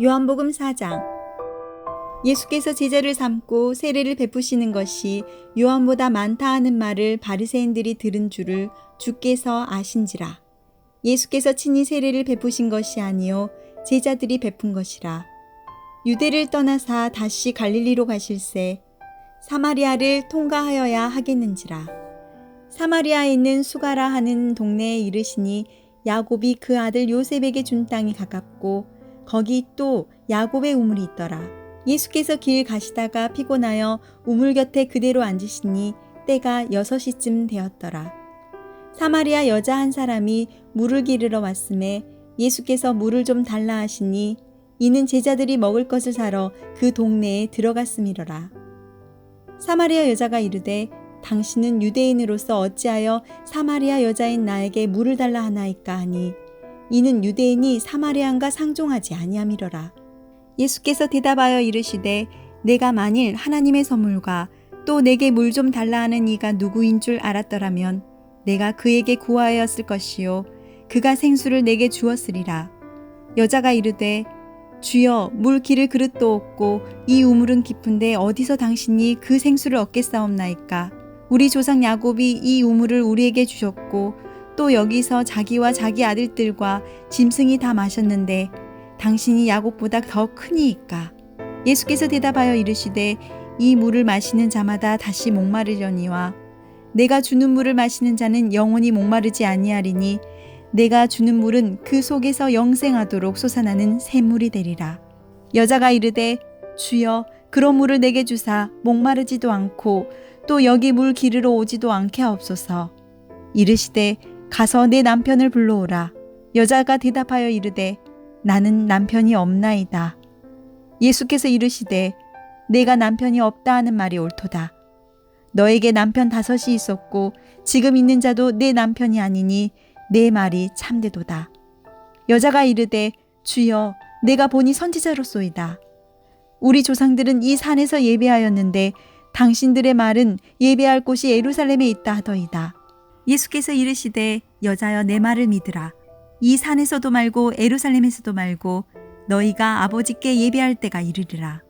요한복음 4장. 예수께서 제자를 삼고 세례를 베푸시는 것이 요한보다 많다 하는 말을 바리새인들이 들은 줄을 주께서 아신지라. 예수께서 친히 세례를 베푸신 것이 아니요 제자들이 베푼 것이라. 유대를 떠나사 다시 갈릴리로 가실새 사마리아를 통과하여야 하겠는지라. 사마리아에 있는 수가라 하는 동네에 이르시니 야곱이 그 아들 요셉에게 준 땅이 가깝고 거기 또 야곱의 우물이 있더라. 예수께서 길 가시다가 피곤하여 우물 곁에 그대로 앉으시니 때가 6시쯤 되었더라. 사마리아 여자 한 사람이 물을 기르러 왔음에 예수께서 물을 좀 달라 하시니 이는 제자들이 먹을 것을 사러 그 동네에 들어갔음이러라. 사마리아 여자가 이르되 당신은 유대인으로서 어찌하여 사마리아 여자인 나에게 물을 달라 하나이까 하니 이는 유대인이 사마리아인과 상종하지 아니함이러라. 예수께서 대답하여 이르시되 내가 만일 하나님의 선물과 또 내게 물 좀 달라 하는 이가 누구인 줄 알았더라면 내가 그에게 구하였을 것이요 그가 생수를 내게 주었으리라. 여자가 이르되 주여 물 기를 그릇도 없고 이 우물은 깊은데 어디서 당신이 그 생수를 얻겠사옵나이까. 우리 조상 야곱이 이 우물을 우리에게 주셨고 또 여기서 자기와 자기 아들들과 짐승이 다 마셨는데 당신이 야곱보다 더 크니이까. 예수께서 대답하여 이르시되 이 물을 마시는 자마다 다시 목마르려니와 내가 주는 물을 마시는 자는 영원히 목마르지 아니하리니 내가 주는 물은 그 속에서 영생하도록 솟아나는 샘물이 되리라. 여자가 이르되 주여 그런 물을 내게 주사 목마르지도 않고 또 여기 물 기르러 오지도 않게 하옵소서. 이르시되 가서 내 남편을 불러오라. 여자가 대답하여 이르되 나는 남편이 없나이다. 예수께서 이르시되 내가 남편이 없다 하는 말이 옳도다. 너에게 남편 5이 있었고 지금 있는 자도 내 남편이 아니니 내 말이 참되도다. 여자가 이르되 주여 내가 보니 선지자로소이다. 우리 조상들은 이 산에서 예배하였는데 당신들의 말은 예배할 곳이 예루살렘에 있다 하더이다. 예수께서 이르시되 여자여 내 말을 믿으라. 이 산에서도 말고 예루살렘에서도 말고 너희가 아버지께 예배할 때가 이르리라.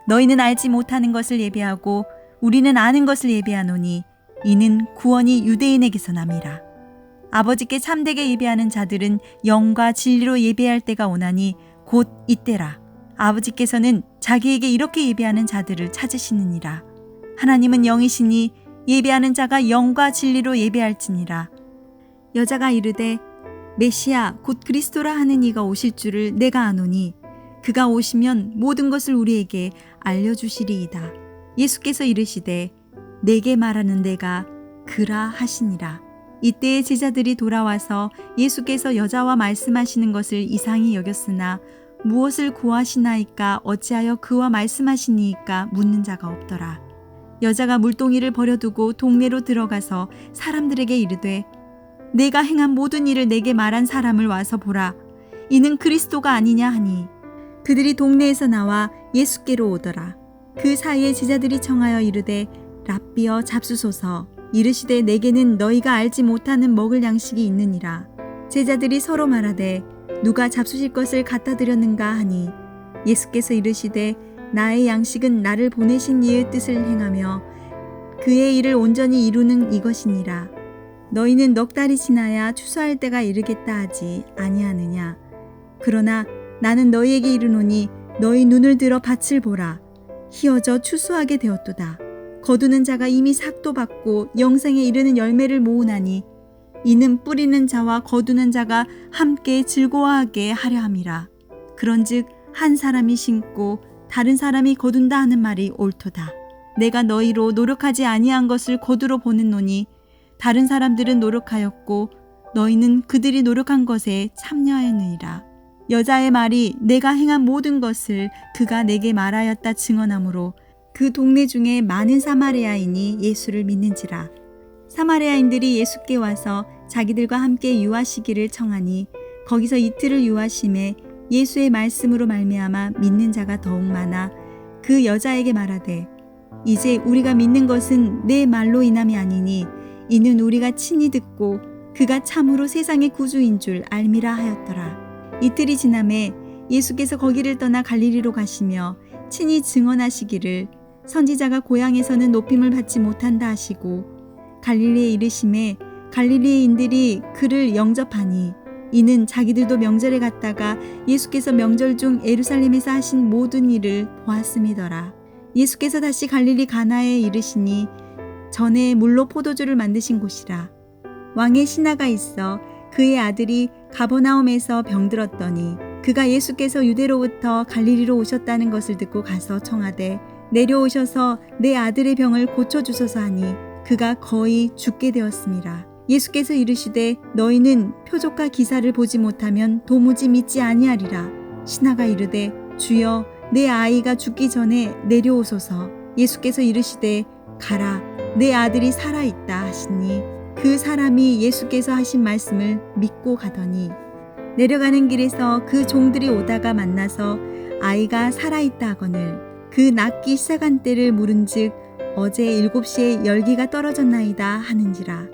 너희는 알지 못하는 것을 예배하고 우리는 아는 것을 예배하노니 이는 구원이 유대인에게서 남이라. 아버지께 참되게 예배하는 자들은 영과 진리로 예배할 때가 오나니 곧 이때라. 아버지께서는 자기에게 이렇게 예배하는 자들을 찾으시느니라. 하나님은 영이시니 예배하는 자가 영과 진리로 예배할지니라. 여자가 이르되 메시아 곧 그리스도라 하는 이가 오실 줄을 내가 아노니 그가 오시면 모든 것을 우리에게 알려주시리이다. 예수께서 이르시되 내게 말하는 내가 그라 하시니라. 이때의 제자들이 돌아와서 예수께서 여자와 말씀하시는 것을 이상히 여겼으나 무엇을 구하시나이까 어찌하여 그와 말씀하시니이까 묻는 자가 없더라. 여자가 물동이를 버려두고 동네로 들어가서 사람들에게 이르되 내가 행한 모든 일을 내게 말한 사람을 와서 보라. 이는 그리스도가 아니냐 하니 그들이 동네에서 나와 예수께로 오더라. 그 사이에 제자들이 청하여 이르되 랍비여 잡수소서. 이르시되 내게는 너희가 알지 못하는 먹을 양식이 있느니라. 제자들이 서로 말하되 누가 잡수실 것을 갖다 드렸는가 하니 예수께서 이르시되 나의 양식은 나를 보내신 이의 뜻을 행하며 그의 일을 온전히 이루는 이것이니라. 너희는 넉 달이 지나야 추수할 때가 이르겠다 하지 아니하느냐. 그러나 나는 너희에게 이르노니 너희 눈을 들어 밭을 보라. 희어져 추수하게 되었도다. 거두는 자가 이미 삭도 받고 영생에 이르는 열매를 모으나니 이는 뿌리는 자와 거두는 자가 함께 즐거워하게 하려 함이라. 그런즉 한 사람이 심고 다른 사람이 거둔다 하는 말이 옳도다. 내가 너희로 노력하지 아니한 것을 거두러 보냈노니 다른 사람들은 노력하였고 너희는 그들이 노력한 것에 참여하였느니라. 여자의 말이 내가 행한 모든 것을 그가 내게 말하였다 증언하므로 그 동네 중에 많은 사마리아인이 예수를 믿는지라. 사마리아인들이 예수께 와서 자기들과 함께 유하시기를 청하니 거기서 이틀을 유하심에 예수의 말씀으로 말미암아 믿는 자가 더욱 많아 그 여자에게 말하되 이제 우리가 믿는 것은 내 말로 인함이 아니니 이는 우리가 친히 듣고 그가 참으로 세상의 구주인 줄 알미라 하였더라. 이틀이 지남에 예수께서 거기를 떠나 갈릴리로 가시며 친히 증언하시기를 선지자가 고향에서는 높임을 받지 못한다 하시고 갈릴리에 이르심에 갈릴리인들이 그를 영접하니 이는 자기들도 명절에 갔다가 예수께서 명절 중 예루살렘에서 하신 모든 일을 보았음이더라. 예수께서 다시 갈릴리 가나에 이르시니 전에 물로 포도주를 만드신 곳이라. 왕의 신하가 있어 그의 아들이 가버나움에서 병들었더니 그가 예수께서 유대로부터 갈릴리로 오셨다는 것을 듣고 가서 청하되 내려오셔서 내 아들의 병을 고쳐주소서 하니 그가 거의 죽게 되었음이라. 예수께서 이르시되 너희는 표적과 기사를 보지 못하면 도무지 믿지 아니하리라. 신하가 이르되 주여 내 아이가 죽기 전에 내려오소서. 예수께서 이르시되 가라 내 아들이 살아있다 하시니 그 사람이 예수께서 하신 말씀을 믿고 가더니 내려가는 길에서 그 종들이 오다가 만나서 아이가 살아있다 하거늘 그 낫기 시작한 때를 물은즉 어제 7시에 열기가 떨어졌나이다 하는지라.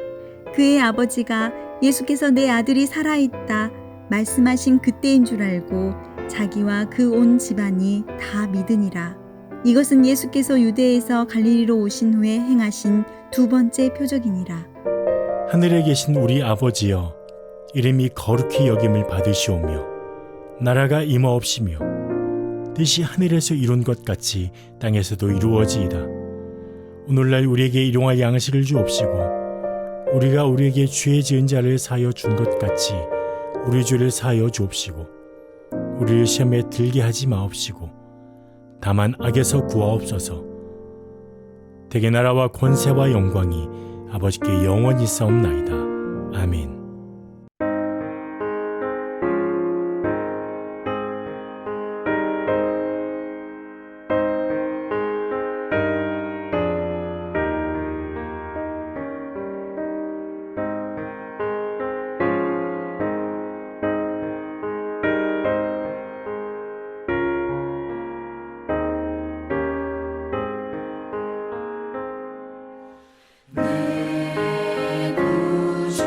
그의 아버지가 예수께서 내 아들이 살아있다 말씀하신 그때인 줄 알고 자기와 그 온 집안이 다 믿으니라. 이것은 예수께서 유대에서 갈릴리로 오신 후에 행하신 두 번째 표적이니라. 하늘에 계신 우리 아버지여, 이름이 거룩히 여김을 받으시오며 나라가 임하옵시며 뜻이 하늘에서 이룬 것 같이 땅에서도 이루어지이다. 오늘날 우리에게 일용할 양식을 주옵시고 우리가 우리에게 죄 지은 자를 사하여 준 것 같이 우리 죄를 사하여 주옵시고 우리를 시험에 들게 하지 마옵시고 다만 악에서 구하옵소서. 대개 나라와 권세와 영광이 아버지께 영원히 싸움나이다. 아멘. 내 구주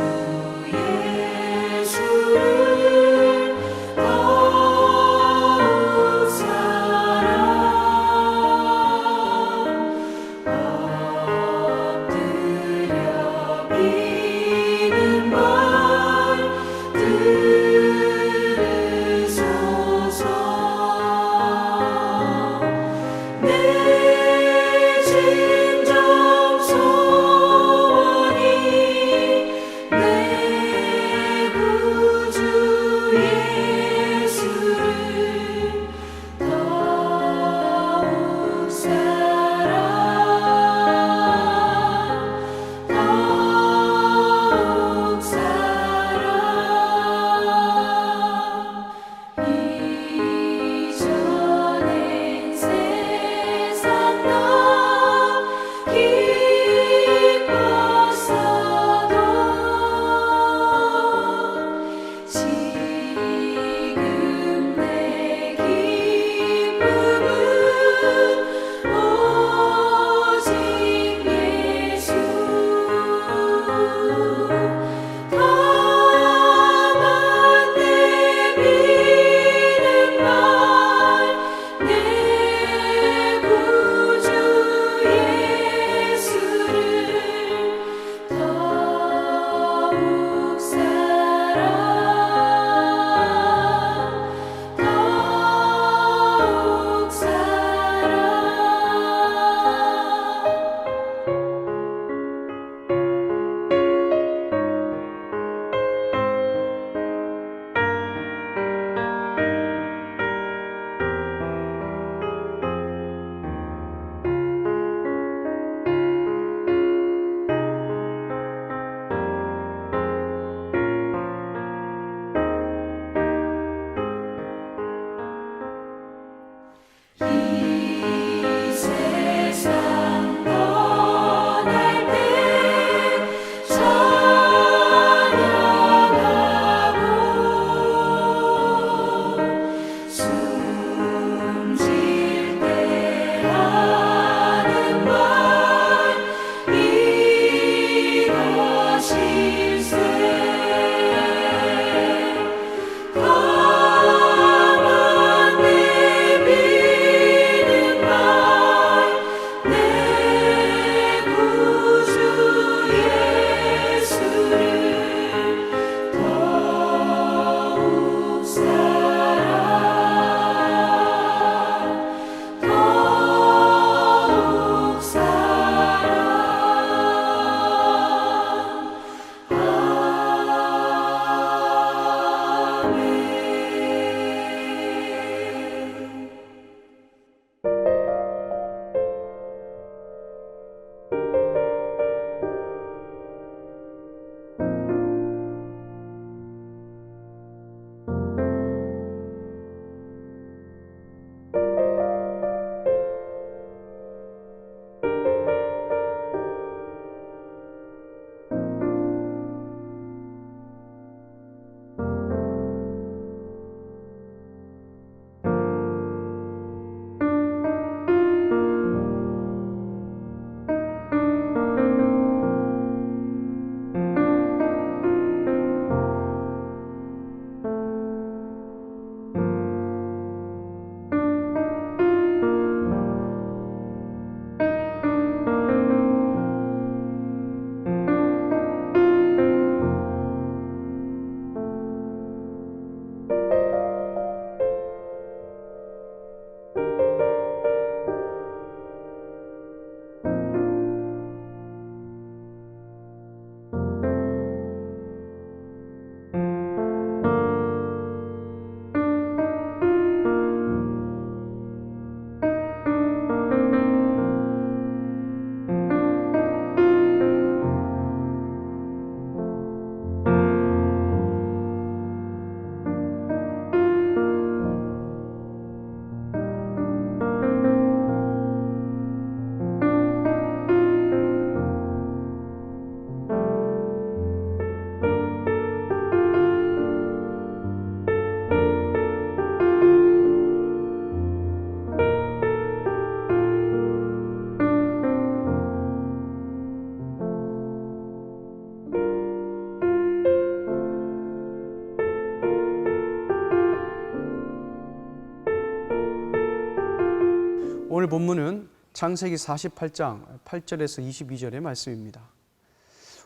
오늘 본문은 창세기 48장 8절에서 22절의 말씀입니다.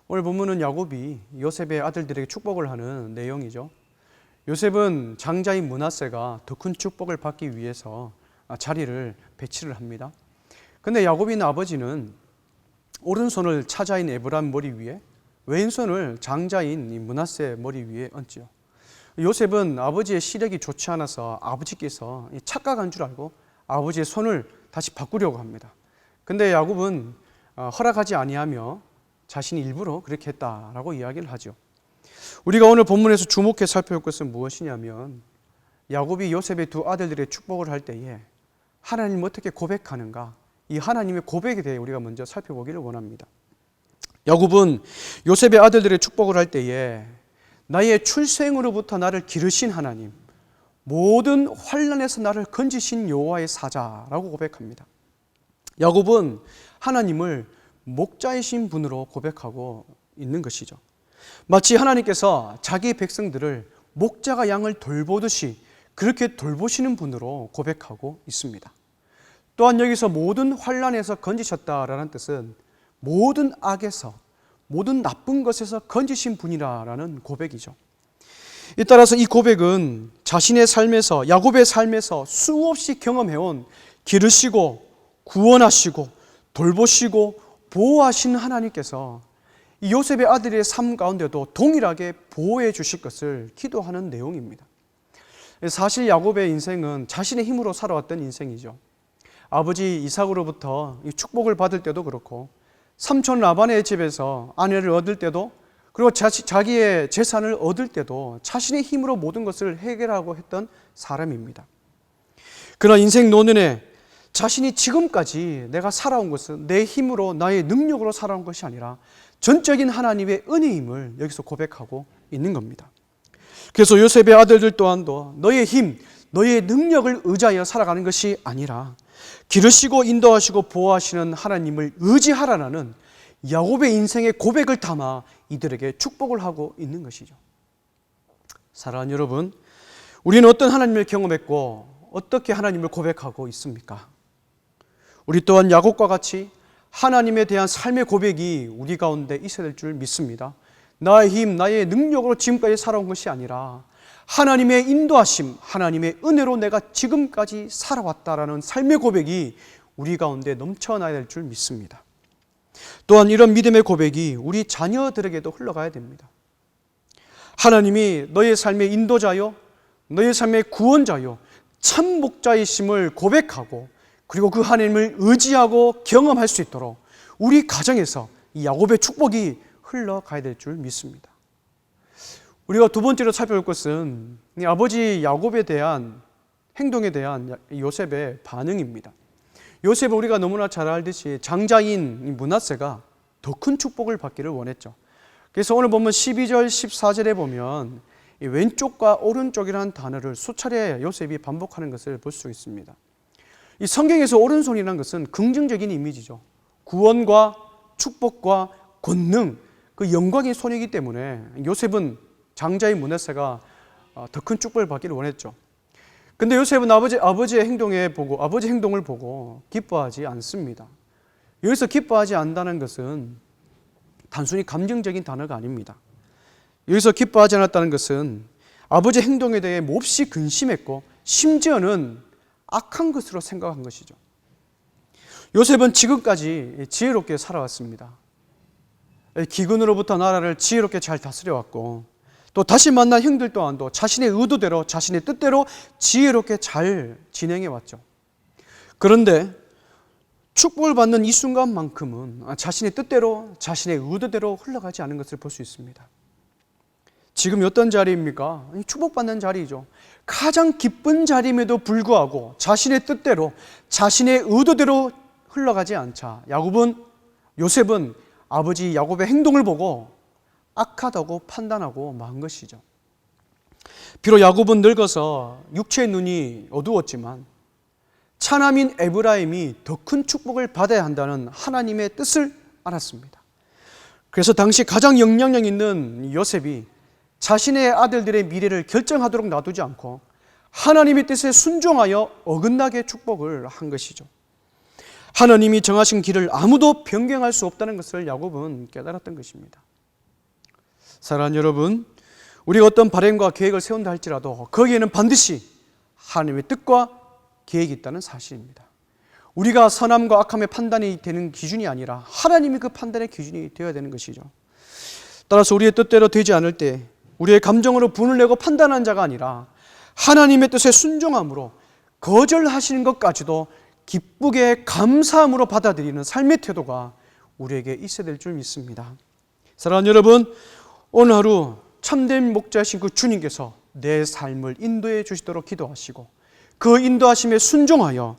오늘 본문은 야곱이 요셉의 아들들에게 축복을 하는 내용이죠. 요셉은 장자인 므낫세가 더 큰 축복을 받기 위해서 자리를 배치를 합니다. 근데 야곱인 아버지는 오른손을 차자인 에브람 머리 위에, 왼손을 장자인 이 므낫세 머리 위에 얹죠. 요셉은 아버지의 시력이 좋지 않아서 아버지께서 착각한 줄 알고 아버지의 손을 다시 바꾸려고 합니다. 근데 야곱은 허락하지 아니하며 자신이 일부러 그렇게 했다라고 이야기를 하죠. 우리가 오늘 본문에서 주목해 살펴볼 것은 무엇이냐면 야곱이 요셉의 두 아들들의 축복을 할 때에 하나님을 어떻게 고백하는가, 이 하나님의 고백에 대해 우리가 먼저 살펴보기를 원합니다. 야곱은 요셉의 아들들의 축복을 할 때에 나의 출생으로부터 나를 기르신 하나님, 모든 환난에서 나를 건지신 여호와의 사자라고 고백합니다. 야곱은 하나님을 목자이신 분으로 고백하고 있는 것이죠. 마치 하나님께서 자기 백성들을 목자가 양을 돌보듯이 그렇게 돌보시는 분으로 고백하고 있습니다. 또한 여기서 모든 환난에서 건지셨다라는 뜻은 모든 악에서, 모든 나쁜 것에서 건지신 분이라는 고백이죠. 이 따라서 이 고백은 자신의 삶에서, 야곱의 삶에서 수없이 경험해온 기르시고 구원하시고 돌보시고 보호하신 하나님께서 이 요셉의 아들의 삶 가운데도 동일하게 보호해 주실 것을 기도하는 내용입니다. 사실 야곱의 인생은 자신의 힘으로 살아왔던 인생이죠. 아버지 이삭으로부터 축복을 받을 때도 그렇고, 삼촌 라반의 집에서 아내를 얻을 때도, 그리고 자기의 재산을 얻을 때도 자신의 힘으로 모든 것을 해결하고 했던 사람입니다. 그러나 인생 노년에 자신이 지금까지 내가 살아온 것은 내 힘으로, 나의 능력으로 살아온 것이 아니라 전적인 하나님의 은혜임을 여기서 고백하고 있는 겁니다. 그래서 요셉의 아들들 또한도 너의 힘, 너의 능력을 의지하여 살아가는 것이 아니라 기르시고 인도하시고 보호하시는 하나님을 의지하라는 야곱의 인생의 고백을 담아 이들에게 축복을 하고 있는 것이죠. 사랑하는 여러분, 우리는 어떤 하나님을 경험했고 어떻게 하나님을 고백하고 있습니까? 우리 또한 야곱과 같이 하나님에 대한 삶의 고백이 우리 가운데 있어야 될 줄 믿습니다. 나의 힘, 나의 능력으로 지금까지 살아온 것이 아니라 하나님의 인도하심, 하나님의 은혜로 내가 지금까지 살아왔다라는 삶의 고백이 우리 가운데 넘쳐나야 될 줄 믿습니다. 또한 이런 믿음의 고백이 우리 자녀들에게도 흘러가야 됩니다. 하나님이 너의 삶의 인도자요, 너의 삶의 구원자요, 참 목자이심을 고백하고 그리고 그 하나님을 의지하고 경험할 수 있도록 우리 가정에서 이 야곱의 축복이 흘러가야 될 줄 믿습니다. 우리가 두 번째로 살펴볼 것은 이 아버지 야곱에 대한 행동에 대한 요셉의 반응입니다. 요셉은 우리가 너무나 잘 알듯이 장자인 므낫세가 더 큰 축복을 받기를 원했죠. 그래서 오늘 보면 12절, 14절에 보면 이 왼쪽과 오른쪽이라는 단어를 수차례 요셉이 반복하는 것을 볼 수 있습니다. 이 성경에서 오른손이라는 것은 긍정적인 이미지죠. 구원과 축복과 권능, 그 영광의 손이기 때문에 요셉은 장자인 므낫세가 더 큰 축복을 받기를 원했죠. 근데 요셉은 아버지의 행동을 보고 기뻐하지 않습니다. 여기서 기뻐하지 않는다는 것은 단순히 감정적인 단어가 아닙니다. 여기서 기뻐하지 않았다는 것은 아버지의 행동에 대해 몹시 근심했고 심지어는 악한 것으로 생각한 것이죠. 요셉은 지금까지 지혜롭게 살아왔습니다. 기근으로부터 나라를 지혜롭게 잘 다스려왔고 또 다시 만난 형들 또한도 자신의 의도대로 자신의 뜻대로 지혜롭게 잘 진행해왔죠. 그런데 축복을 받는 이 순간만큼은 자신의 뜻대로 자신의 의도대로 흘러가지 않은 것을 볼 수 있습니다. 지금 어떤 자리입니까? 축복받는 자리이죠. 가장 기쁜 자리임에도 불구하고 자신의 뜻대로 자신의 의도대로 흘러가지 않자 요셉은 아버지 야곱의 행동을 보고 악하다고 판단하고 만 것이죠. 비록 야곱은 늙어서 육체의 눈이 어두웠지만 차남인 에브라임이 더 큰 축복을 받아야 한다는 하나님의 뜻을 알았습니다. 그래서 당시 가장 영향력 있는 요셉이 자신의 아들들의 미래를 결정하도록 놔두지 않고 하나님의 뜻에 순종하여 어긋나게 축복을 한 것이죠. 하나님이 정하신 길을 아무도 변경할 수 없다는 것을 야곱은 깨달았던 것입니다. 사랑하는 여러분, 우리가 어떤 바람과 계획을 세운다 할지라도 거기에는 반드시 하나님의 뜻과 계획이 있다는 사실입니다. 우리가 선함과 악함의 판단이 되는 기준이 아니라 하나님이 그 판단의 기준이 되어야 되는 것이죠. 따라서 우리의 뜻대로 되지 않을 때 우리의 감정으로 분을 내고 판단하는 자가 아니라 하나님의 뜻에 순종함으로 거절하시는 것까지도 기쁘게 감사함으로 받아들이는 삶의 태도가 우리에게 있어야 될 줄 믿습니다. 사랑하는 여러분, 오늘 하루 참된 목자이신 그 주님께서 내 삶을 인도해 주시도록 기도하시고 그 인도하심에 순종하여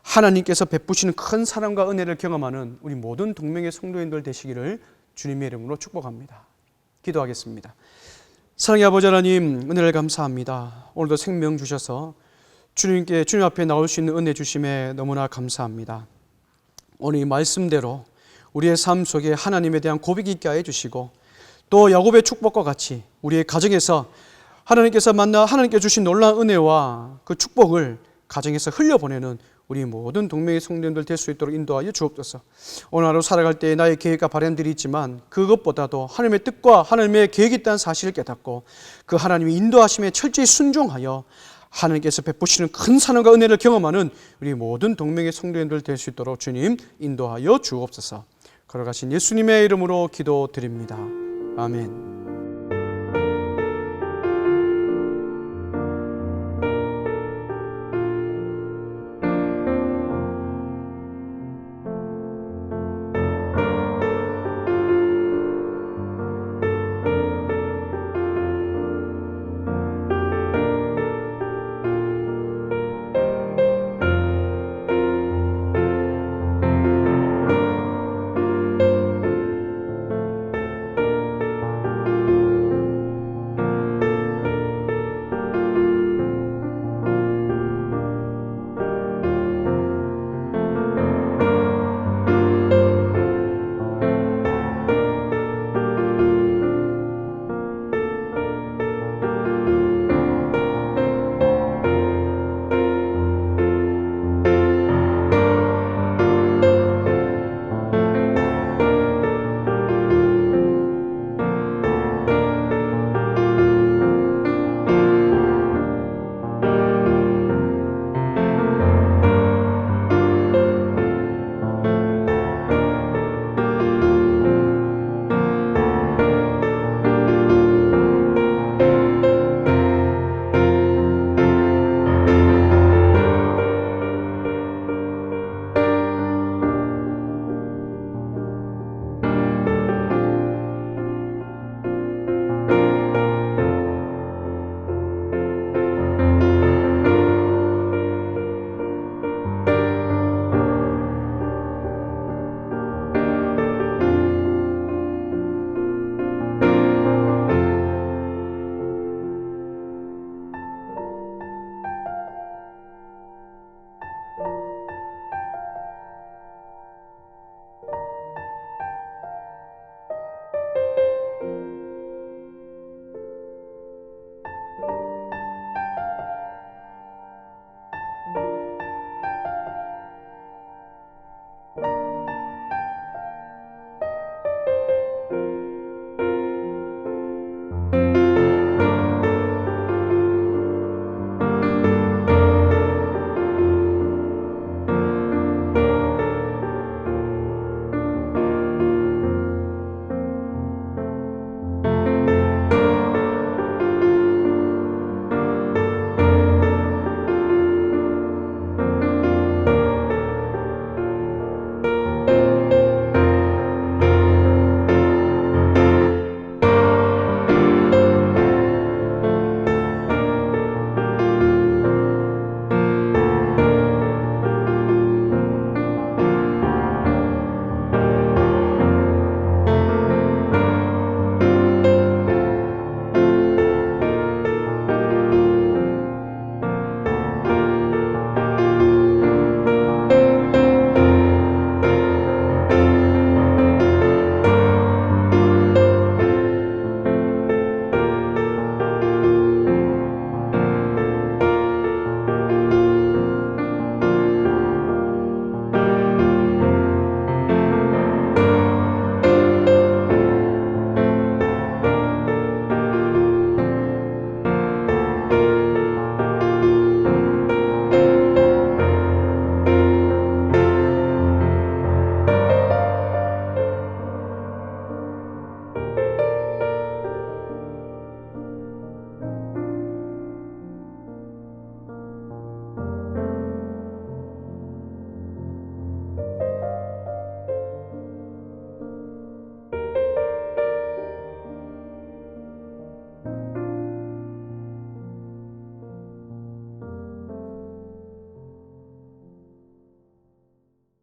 하나님께서 베푸시는 큰 사랑과 은혜를 경험하는 우리 모든 동명의 성도인들 되시기를 주님의 이름으로 축복합니다. 기도하겠습니다. 사랑의 아버지 하나님, 은혜를 감사합니다. 오늘도 생명 주셔서 주님 앞에 나올 수 있는 은혜 주심에 너무나 감사합니다. 오늘 이 말씀대로 우리의 삶 속에 하나님에 대한 고백이 있게 해 주시고 또 야곱의 축복과 같이 우리의 가정에서 하나님께 주신 놀라운 은혜와 그 축복을 가정에서 흘려보내는 우리 모든 동명의 성도님들 될 수 있도록 인도하여 주옵소서. 오늘 하루 살아갈 때 나의 계획과 바람들이 있지만 그것보다도 하나님의 뜻과 하나님의 계획이 있다는 사실을 깨닫고 그 하나님의 인도하심에 철저히 순종하여 하나님께서 베푸시는 큰 사랑과 은혜를 경험하는 우리 모든 동명의 성도님들 될 수 있도록 주님 인도하여 주옵소서. 걸어가신 예수님의 이름으로 기도드립니다. 아멘.